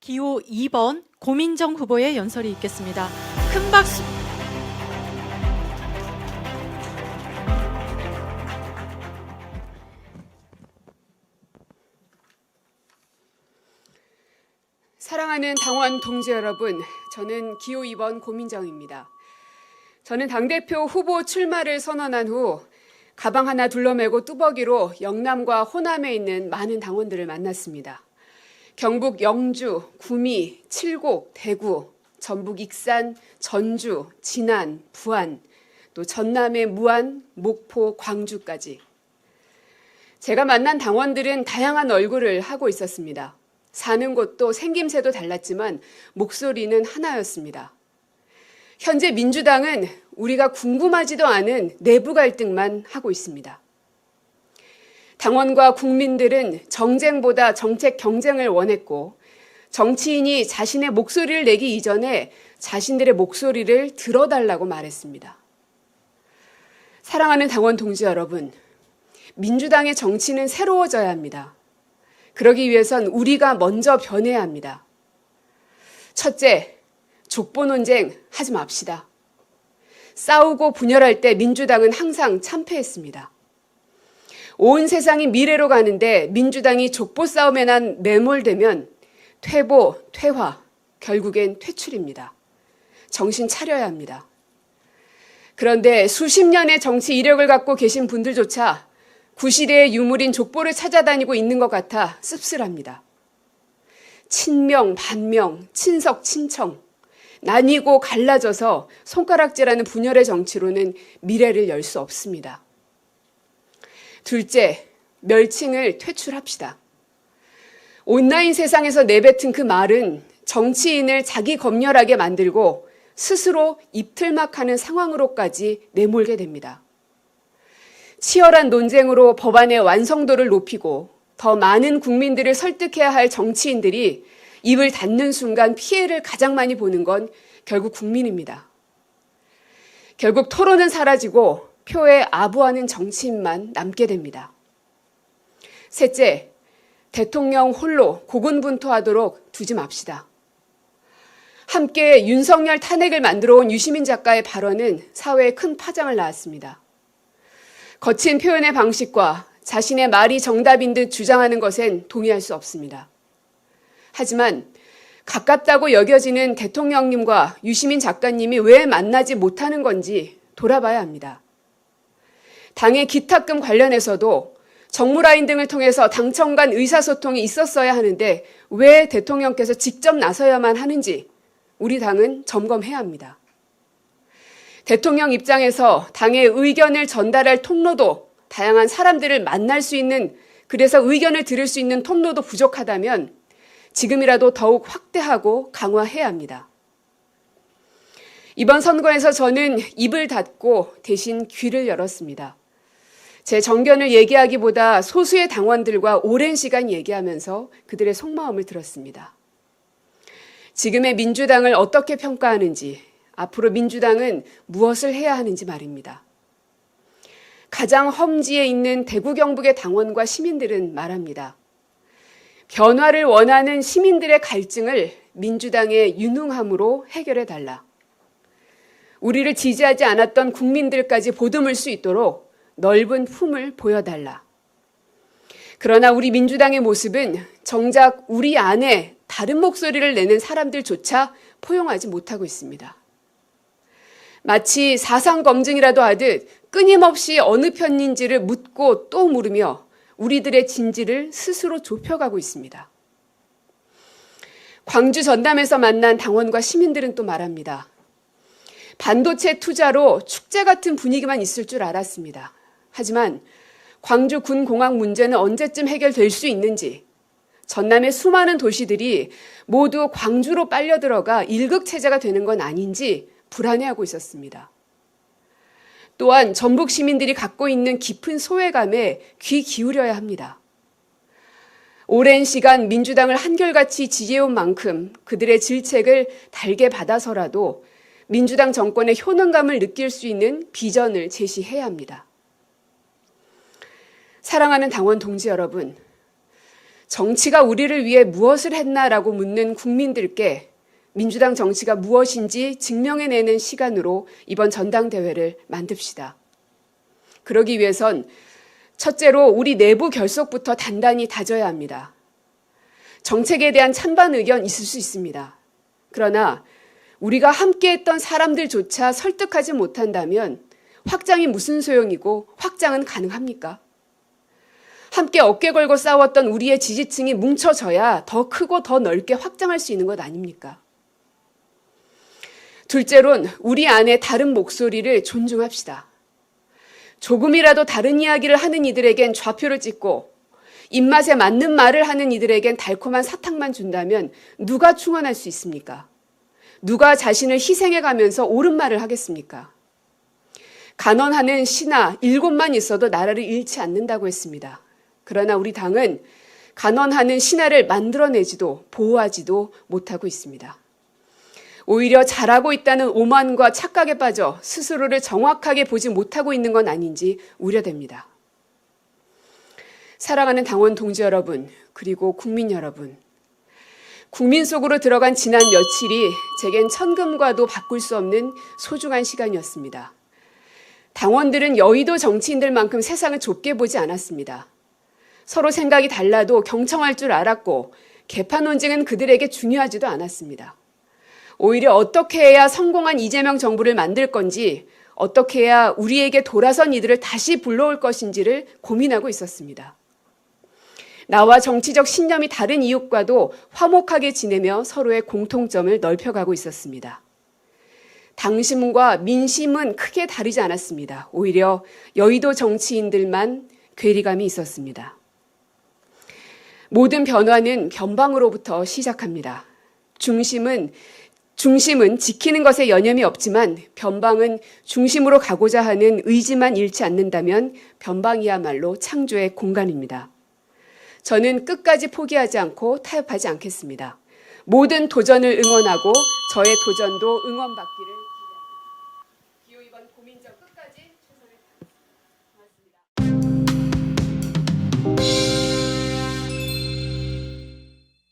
기호 2번 고민정 후보의 연설이 있겠습니다. 큰 박수. 사랑하는 당원 동지 여러분, 저는 기호 2번 고민정입니다. 저는 당대표 후보 출마를 선언한 후 가방 하나 둘러매고 뚜벅이로 영남과 호남에 있는 많은 당원들을 만났습니다. 경북 영주, 구미, 칠곡, 대구, 전북 익산, 전주, 진안, 부안, 또 전남의 무안, 목포, 광주까지. 제가 만난 당원들은 다양한 얼굴을 하고 있었습니다. 사는 곳도 생김새도 달랐지만 목소리는 하나였습니다. 현재 민주당은 우리가 궁금하지도 않은 내부 갈등만 하고 있습니다. 당원과 국민들은 정쟁보다 정책 경쟁을 원했고 정치인이 자신의 목소리를 내기 이전에 자신들의 목소리를 들어달라고 말했습니다. 사랑하는 당원 동지 여러분, 민주당의 정치는 새로워져야 합니다. 그러기 위해선 우리가 먼저 변해야 합니다. 첫째, 족보 논쟁 하지 맙시다. 싸우고 분열할 때 민주당은 항상 참패했습니다. 온 세상이 미래로 가는데 민주당이 족보 싸움에만 매몰되면 퇴보, 퇴화, 결국엔 퇴출입니다. 정신 차려야 합니다. 그런데 수십 년의 정치 이력을 갖고 계신 분들조차 구시대의 유물인 족보를 찾아다니고 있는 것 같아 씁쓸합니다. 친명, 반명, 친석, 친청, 나뉘고 갈라져서 손가락질하는 분열의 정치로는 미래를 열 수 없습니다. 둘째, 멸칭을 퇴출합시다. 온라인 세상에서 내뱉은 그 말은 정치인을 자기 검열하게 만들고 스스로 입틀막하는 상황으로까지 내몰게 됩니다. 치열한 논쟁으로 법안의 완성도를 높이고 더 많은 국민들을 설득해야 할 정치인들이 입을 닫는 순간 피해를 가장 많이 보는 건 결국 국민입니다. 결국 토론은 사라지고 표에 아부하는 정치인만 남게 됩니다. 셋째, 대통령 홀로 고군분투하도록 두지 맙시다. 함께 윤석열 탄핵을 만들어 온 유시민 작가의 발언은 사회에 큰 파장을 낳았습니다. 거친 표현의 방식과 자신의 말이 정답인 듯 주장하는 것엔 동의할 수 없습니다. 하지만 가깝다고 여겨지는 대통령님과 유시민 작가님이 왜 만나지 못하는 건지 돌아봐야 합니다. 당의 기탁금 관련해서도 정무라인 등을 통해서 당청 간 의사소통이 있었어야 하는데 왜 대통령께서 직접 나서야만 하는지 우리 당은 점검해야 합니다. 대통령 입장에서 당의 의견을 전달할 통로도 다양한 사람들을 만날 수 있는, 그래서 의견을 들을 수 있는 통로도 부족하다면 지금이라도 더욱 확대하고 강화해야 합니다. 이번 선거에서 저는 입을 닫고 대신 귀를 열었습니다. 제 정견을 얘기하기보다 소수의 당원들과 오랜 시간 얘기하면서 그들의 속마음을 들었습니다. 지금의 민주당을 어떻게 평가하는지, 앞으로 민주당은 무엇을 해야 하는지 말입니다. 가장 험지에 있는 대구 경북의 당원과 시민들은 말합니다. 변화를 원하는 시민들의 갈증을 민주당의 유능함으로 해결해달라. 우리를 지지하지 않았던 국민들까지 보듬을 수 있도록 넓은 품을 보여달라. 그러나 우리 민주당의 모습은 정작 우리 안에 다른 목소리를 내는 사람들조차 포용하지 못하고 있습니다. 마치 사상검증이라도 하듯 끊임없이 어느 편인지를 묻고 또 물으며 우리들의 진지를 스스로 좁혀가고 있습니다. 광주 전남에서 만난 당원과 시민들은 또 말합니다. 반도체 투자로 축제 같은 분위기만 있을 줄 알았습니다. 하지만 광주 군공항 문제는 언제쯤 해결될 수 있는지, 전남의 수많은 도시들이 모두 광주로 빨려 들어가 일극체제가 되는 건 아닌지 불안해하고 있었습니다. 또한 전북 시민들이 갖고 있는 깊은 소외감에 귀 기울여야 합니다. 오랜 시간 민주당을 한결같이 지지해온 만큼 그들의 질책을 달게 받아서라도 민주당 정권의 효능감을 느낄 수 있는 비전을 제시해야 합니다. 사랑하는 당원 동지 여러분, 정치가 우리를 위해 무엇을 했나라고 묻는 국민들께 민주당 정치가 무엇인지 증명해내는 시간으로 이번 전당대회를 만듭시다. 그러기 위해선 첫째로 우리 내부 결속부터 단단히 다져야 합니다. 정책에 대한 찬반 의견 있을 수 있습니다. 그러나 우리가 함께했던 사람들조차 설득하지 못한다면 확장이 무슨 소용이고 확장은 가능합니까? 함께 어깨 걸고 싸웠던 우리의 지지층이 뭉쳐져야 더 크고 더 넓게 확장할 수 있는 것 아닙니까? 둘째론 우리 안에 다른 목소리를 존중합시다. 조금이라도 다른 이야기를 하는 이들에겐 좌표를 찍고 입맛에 맞는 말을 하는 이들에겐 달콤한 사탕만 준다면 누가 충원할 수 있습니까? 누가 자신을 희생해가면서 옳은 말을 하겠습니까? 간언하는 신하 7만 있어도 나라를 잃지 않는다고 했습니다. 그러나 우리 당은 간언하는 신하를 만들어내지도 보호하지도 못하고 있습니다. 오히려 잘하고 있다는 오만과 착각에 빠져 스스로를 정확하게 보지 못하고 있는 건 아닌지 우려됩니다. 사랑하는 당원 동지 여러분, 그리고 국민 여러분. 국민 속으로 들어간 지난 며칠이 제겐 천금과도 바꿀 수 없는 소중한 시간이었습니다. 당원들은 여의도 정치인들만큼 세상을 좁게 보지 않았습니다. 서로 생각이 달라도 경청할 줄 알았고 개판 논쟁은 그들에게 중요하지도 않았습니다. 오히려 어떻게 해야 성공한 이재명 정부를 만들 건지, 어떻게 해야 우리에게 돌아선 이들을 다시 불러올 것인지를 고민하고 있었습니다. 나와 정치적 신념이 다른 이웃과도 화목하게 지내며 서로의 공통점을 넓혀가고 있었습니다. 당심과 민심은 크게 다르지 않았습니다. 오히려 여의도 정치인들만 괴리감이 있었습니다. 모든 변화는 변방으로부터 시작합니다. 중심은 지키는 것에 여념이 없지만 변방은 중심으로 가고자 하는 의지만 잃지 않는다면 변방이야말로 창조의 공간입니다. 저는 끝까지 포기하지 않고 타협하지 않겠습니다. 모든 도전을 응원하고 저의 도전도 응원받기를